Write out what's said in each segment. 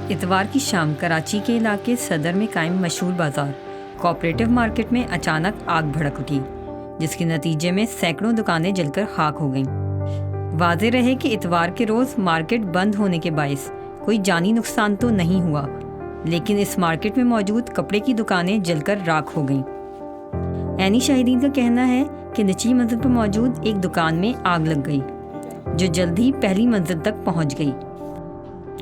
इतवार की शाम कराची के इलाके सदर में कायम मशहूर बाजार कोऑपरेटिव मार्केट में अचानक आग भड़क उठी, जिसके नतीजे में सैकड़ों दुकानें जलकर खाक हो गईं। वाज़े रहे कि इतवार के रोज़ मार्केट बंद होने के बायस कोई जानी नुकसान तो नहीं हुआ, लेकिन इस मार्केट में मौजूद कपड़े की दुकानें जलकर राख हो गईं। ऐनी शाहिदीन का कहना है कि निचली मंजिल पर मौजूद एक दुकान में आग लग गई, जो जल्द ही पहली मंजिल तक पहुंच गई।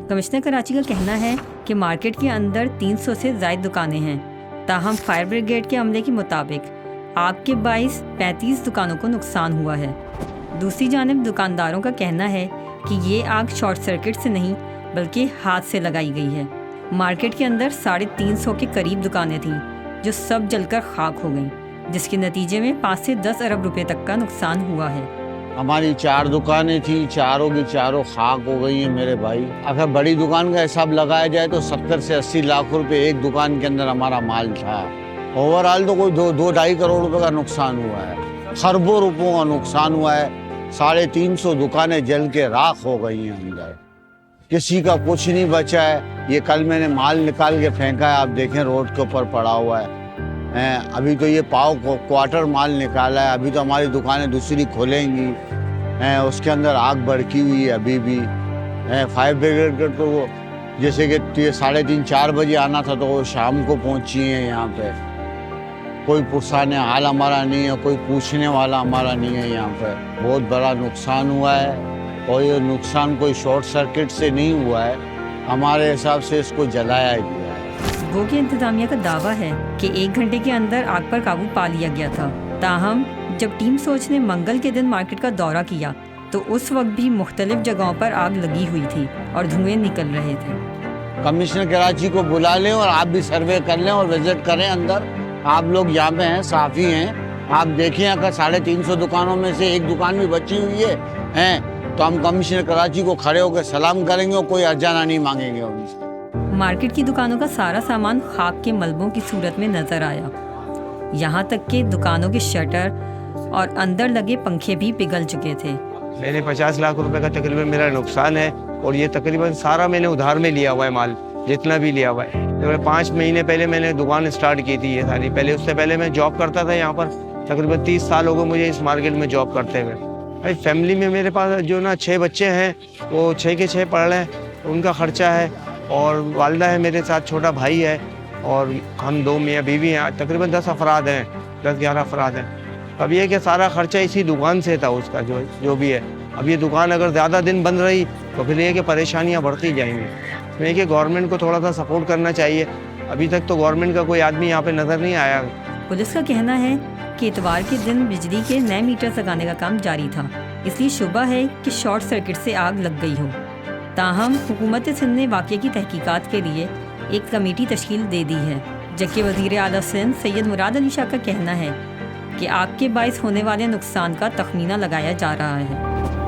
कमिश्नर कराची का कहना है कि मार्केट के अंदर 300 से ज़ायद दुकानें हैं, ताहम फायर ब्रिगेड के अमले के मुताबिक आग के बाइस 35 दुकानों को नुकसान हुआ है। दूसरी जानिब दुकानदारों का कहना है कि ये आग शॉर्ट सर्किट से नहीं बल्कि हाथ से लगाई गई है। मार्केट के अंदर 350 के करीब दुकानें थीं, जो सब जलकर खाक हो गईं, जिसके नतीजे में 5 से 10 अरब रुपए तक का नुकसान हुआ है। हमारी 4 दुकानें थी, चारों की चारों खाक हो गई हैं मेरे भाई। अगर बड़ी दुकान का हिसाब लगाया जाए तो 70 से 80 लाख रुपए एक दुकान के अंदर हमारा माल था। ओवरऑल तो कोई 2-2.5 करोड़ रुपए का नुकसान हुआ है, खरबों रुपयों का नुकसान हुआ है। 350 दुकानें जल के राख हो गई हैं अंदर, किसी का कुछ नहीं बचा है। ये कल मैंने माल निकाल के फेंका है, आप देखें रोड के ऊपर पड़ा हुआ है। अभी तो ये पाव क्वार्टर माल निकाला है, अभी तो हमारी दुकानें दूसरी खोलेंगी। उसके अंदर आग भड़की हुई है अभी भी। फायर ब्रिगेड तो वो जैसे कि 3:30-4 बजे आना था तो वो शाम को पहुंची है यहाँ पे। कोई पुरसाने हाल हमारा नहीं है, कोई पूछने वाला हमारा नहीं है यहाँ पे। बहुत बड़ा नुकसान हुआ है और ये नुकसान कोई शॉर्ट सर्किट से नहीं हुआ है, हमारे हिसाब से इसको जलाया गया है। गो की इंतजामिया का दावा है कि 1 घंटे के अंदर आग पर काबू पा लिया गया था। ताहम जब टीम सोच ने मंगल के दिन मार्केट का दौरा किया तो उस वक्त भी मुख्तलिफ जगहों पर आग लगी हुई थी और धुएं निकल रहे थे। कमिश्नर कराची को बुला लें और आप भी सर्वे कर लें और विजिट करें अंदर। आप लोग यहाँ पे हैं, साफ़ी हैं, आप देखिए अगर 350 दुकानों में से एक दुकान भी बची हुई है तो हम कमिश्नर कराची को खड़े होकर सलाम करेंगे और कोई अर्जाना नहीं मांगेंगे उनसे। मार्केट की दुकानों का सारा सामान खाक के मलबों की सूरत में नजर आया। यहाँ तक कि दुकानों के शटर और अंदर लगे पंखे भी पिघल चुके थे। मैंने 50 लाख रुपए का तकरीबन मेरा नुकसान है और ये तकरीबन सारा मैंने उधार में लिया हुआ है, माल जितना भी लिया हुआ है। तो 5 महीने पहले मैंने दुकान स्टार्ट की थी ये सारी। पहले उससे पहले मैं जॉब करता था यहाँ पर, तकरीबन 30 साल हो गए मुझे इस मार्केट में जॉब करते हुए। भाई फैमिली में मेरे पास जो ना 6 बच्चे हैं, वो 6 के 6 पढ़ रहे हैं, उनका खर्चा है, और वालदा है मेरे साथ, छोटा भाई है, और हम 2 मियाँ बीवी हैं। तकरीबन 10 अफराद हैं, 10-11 अफराद हैं। अब ये कि सारा खर्चा इसी दुकान से था उसका, जो भी है। अब ये दुकान अगर ज़्यादा दिन बंद रही तो फिर ये कि परेशानियाँ बढ़ती जाएंगी। तो ये कि गवर्नमेंट को थोड़ा सा सपोर्ट करना चाहिए। अभी तक तो गवर्नमेंट का कोई आदमी यहाँ पे नज़र नहीं आया। पुलिस का कहना है कि इतवार के दिन बिजली के नए मीटर लगाने का काम जारी था, इसलिए शुबा है कि शॉर्ट सर्किट से आग लग गई हो। ताहम हुकूमत सिंध ने वाक़े की तहकीकात के लिए एक कमेटी तश्कील दे दी है, जबकि वज़ीर आला सिंध सैयद मुराद अली शाह का कहना है कि आग के बाइस होने वाले नुकसान का तखमीना लगाया जा रहा है।